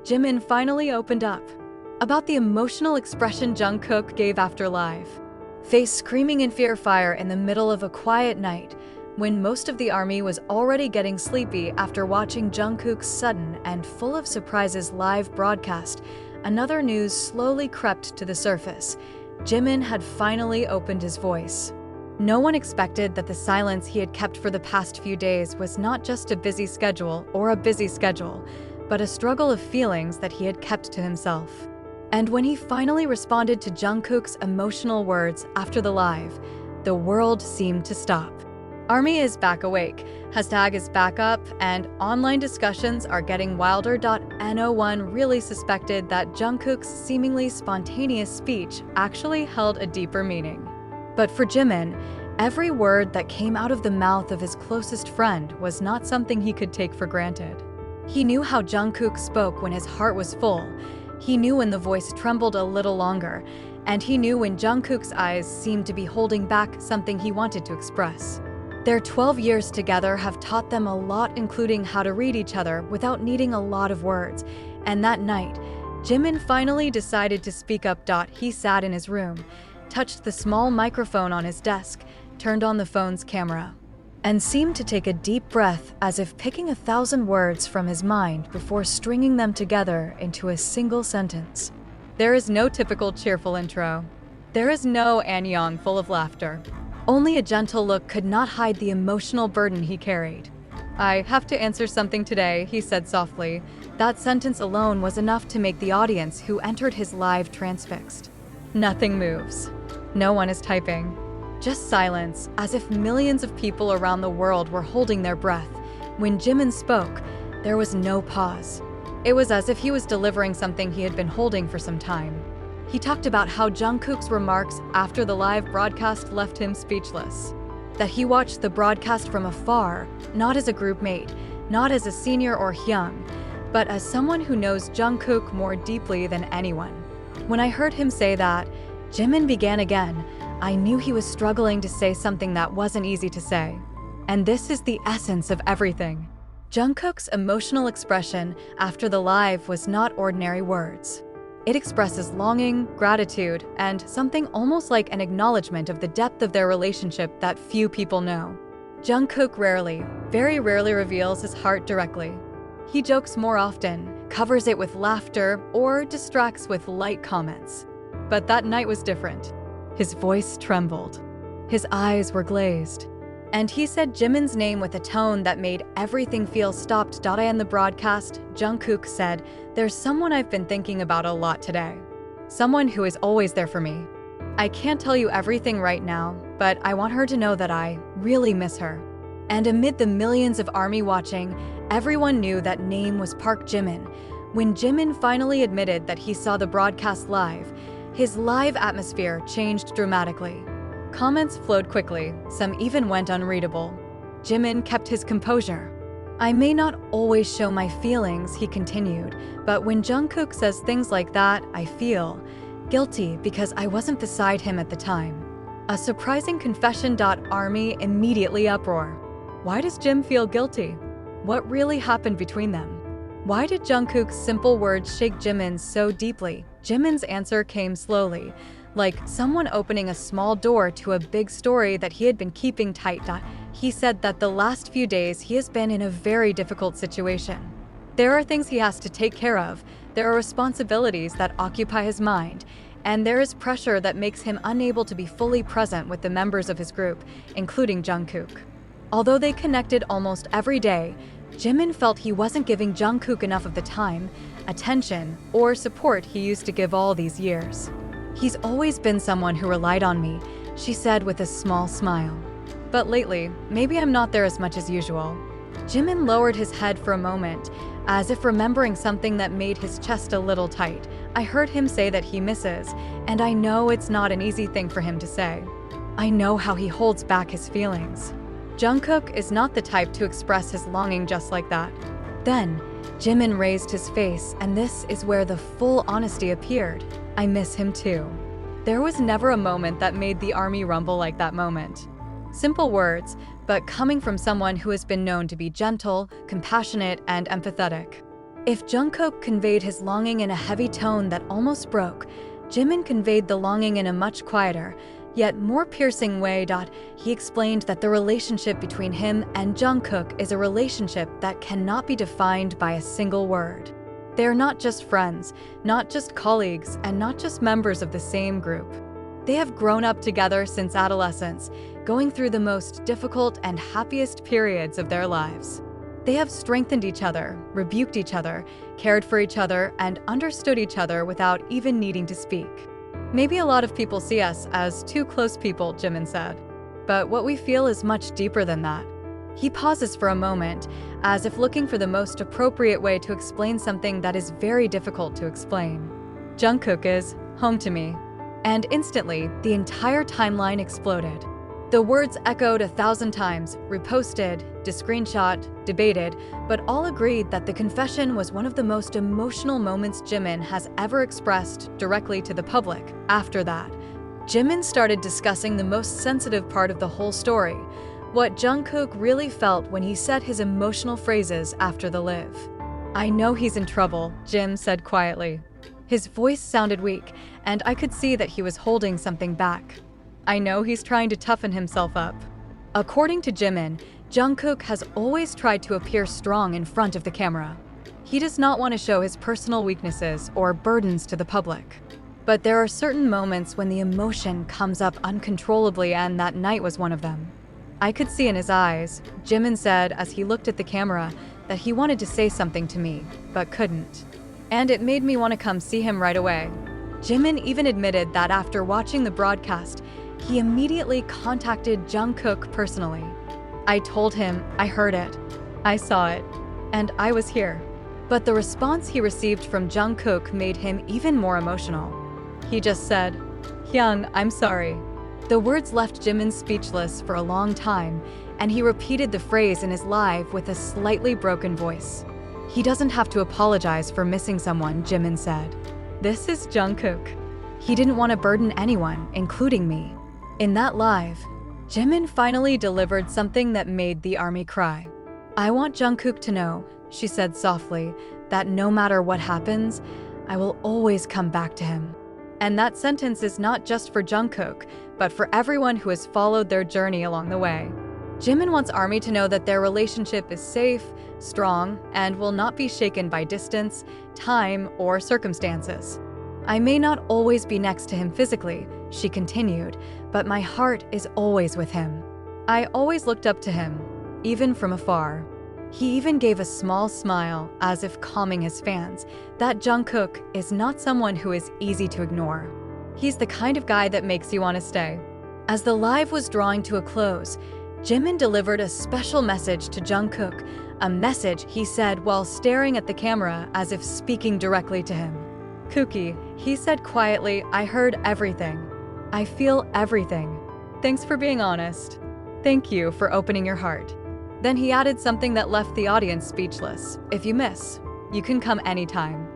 Jimin Finally Opened Up, about the emotional expression Jungkook gave after Live. Face screaming in fear fire in the middle of a quiet night, when most of the army was already getting sleepy after watching Jungkook's sudden and full of surprises live broadcast, another news slowly crept to the surface. Jimin had finally opened his voice. No one expected that the silence he had kept for the past few days was not just a busy schedule, but a struggle of feelings that he had kept to himself. And when he finally responded to Jungkook's emotional words after the live, the world seemed to stop. Army is back awake, hashtag is back up, and online discussions are getting wilder. No one really suspected that Jungkook's seemingly spontaneous speech actually held a deeper meaning. But for Jimin, every word that came out of the mouth of his closest friend was not something he could take for granted. He knew how Jungkook spoke when his heart was full. He knew when the voice trembled a little longer, and he knew when Jungkook's eyes seemed to be holding back something he wanted to express. Their 12 years together have taught them a lot, including how to read each other without needing a lot of words. And that night, Jimin finally decided to speak up. He sat in his room, touched the small microphone on his desk, turned on the phone's camera, and seemed to take a deep breath, as if picking 1,000 words from his mind before stringing them together into a single sentence. There is no typical cheerful intro. There is no Anyong full of laughter. Only a gentle look could not hide the emotional burden he carried. "I have to answer something today," he said softly. That sentence alone was enough to make the audience who entered his live transfixed. Nothing moves. No one is typing. Just silence, as if millions of people around the world were holding their breath. When Jimin spoke, there was no pause. It was as if he was delivering something he had been holding for some time. He talked about how Jungkook's remarks after the live broadcast left him speechless. That he watched the broadcast from afar, not as a group mate, not as a senior or young, but as someone who knows Jungkook more deeply than anyone. When I heard him say that, Jimin began again. I knew he was struggling to say something that wasn't easy to say. And this is the essence of everything. Jungkook's emotional expression after the live was not ordinary words. It expresses longing, gratitude, and something almost like an acknowledgement of the depth of their relationship that few people know. Jungkook rarely, very rarely reveals his heart directly. He jokes more often, covers it with laughter, or distracts with light comments. But that night was different. His voice trembled. His eyes were glazed. And he said Jimin's name with a tone that made everything feel stopped. In the broadcast, Jungkook said, "There's someone I've been thinking about a lot today. Someone who is always there for me. I can't tell you everything right now, but I want her to know that I really miss her." And amid the millions of army watching, everyone knew that name was Park Jimin. When Jimin finally admitted that he saw the broadcast live, his live atmosphere changed dramatically. Comments flowed quickly, some even went unreadable. Jimin kept his composure. "I may not always show my feelings," he continued, "but when Jungkook says things like that, I feel guilty because I wasn't beside him at the time." A surprising confession. Army immediately uproar. Why does Jim feel guilty? What really happened between them? Why did Jungkook's simple words shake Jimin so deeply? Jimin's answer came slowly, like someone opening a small door to a big story that he had been keeping tight. He said that the last few days he has been in a very difficult situation. There are things he has to take care of, there are responsibilities that occupy his mind, and there is pressure that makes him unable to be fully present with the members of his group, including Jungkook. Although they connected almost every day, Jimin felt he wasn't giving Jungkook enough of the time, attention, or support he used to give all these years. "He's always been someone who relied on me," she said with a small smile. "But lately, maybe I'm not there as much as usual." Jimin lowered his head for a moment, as if remembering something that made his chest a little tight. I heard him say that he misses, and I know it's not an easy thing for him to say. I know how he holds back his feelings. Jungkook is not the type to express his longing just like that. Then, Jimin raised his face, and this is where the full honesty appeared. I miss him too. There was never a moment that made the army rumble like that moment. Simple words, but coming from someone who has been known to be gentle, compassionate, and empathetic. If Jungkook conveyed his longing in a heavy tone that almost broke, Jimin conveyed the longing in a much quieter, yet more piercing way. He explained that the relationship between him and Jungkook is a relationship that cannot be defined by a single word. They are not just friends, not just colleagues, and not just members of the same group. They have grown up together since adolescence, going through the most difficult and happiest periods of their lives. They have strengthened each other, rebuked each other, cared for each other, and understood each other without even needing to speak. Maybe a lot of people see us as two close people, Jimin said. But what we feel is much deeper than that. He pauses for a moment, as if looking for the most appropriate way to explain something that is very difficult to explain. Jungkook is home to me. And instantly, the entire timeline exploded. The words echoed 1,000 times, reposted, screenshot, debated, but all agreed that the confession was one of the most emotional moments Jimin has ever expressed directly to the public. After that, Jimin started discussing the most sensitive part of the whole story, what Jungkook really felt when he said his emotional phrases after the live. "I know he's in trouble," Jim said quietly. His voice sounded weak, and I could see that he was holding something back. "I know he's trying to toughen himself up." According to Jimin, Jungkook has always tried to appear strong in front of the camera. He does not want to show his personal weaknesses or burdens to the public. But there are certain moments when the emotion comes up uncontrollably, and that night was one of them. "I could see in his eyes," Jimin said as he looked at the camera, "that he wanted to say something to me, but couldn't. And it made me want to come see him right away." Jimin even admitted that after watching the broadcast, he immediately contacted Jungkook personally. "I told him, I heard it, I saw it, and I was here." But the response he received from Jungkook made him even more emotional. He just said, "Hyung, I'm sorry." The words left Jimin speechless for a long time, and he repeated the phrase in his live with a slightly broken voice. "He doesn't have to apologize for missing someone," Jimin said. "This is Jungkook. He didn't want to burden anyone, including me." In that live, Jimin finally delivered something that made the army cry. "I want Jungkook to know," she said softly, "that no matter what happens, I will always come back to him." And that sentence is not just for Jungkook, but for everyone who has followed their journey along the way. Jimin wants ARMY to know that their relationship is safe, strong, and will not be shaken by distance, time, or circumstances. "I may not always be next to him physically," she continued, "but my heart is always with him. I always looked up to him, even from afar." He even gave a small smile, as if calming his fans, that Jungkook is not someone who is easy to ignore. He's the kind of guy that makes you want to stay. As the live was drawing to a close, Jimin delivered a special message to Jungkook, a message he said while staring at the camera as if speaking directly to him. "Kookie," he said quietly, "I heard everything. I feel everything. Thanks for being honest. Thank you for opening your heart." Then he added something that left the audience speechless. "If you miss, you can come anytime."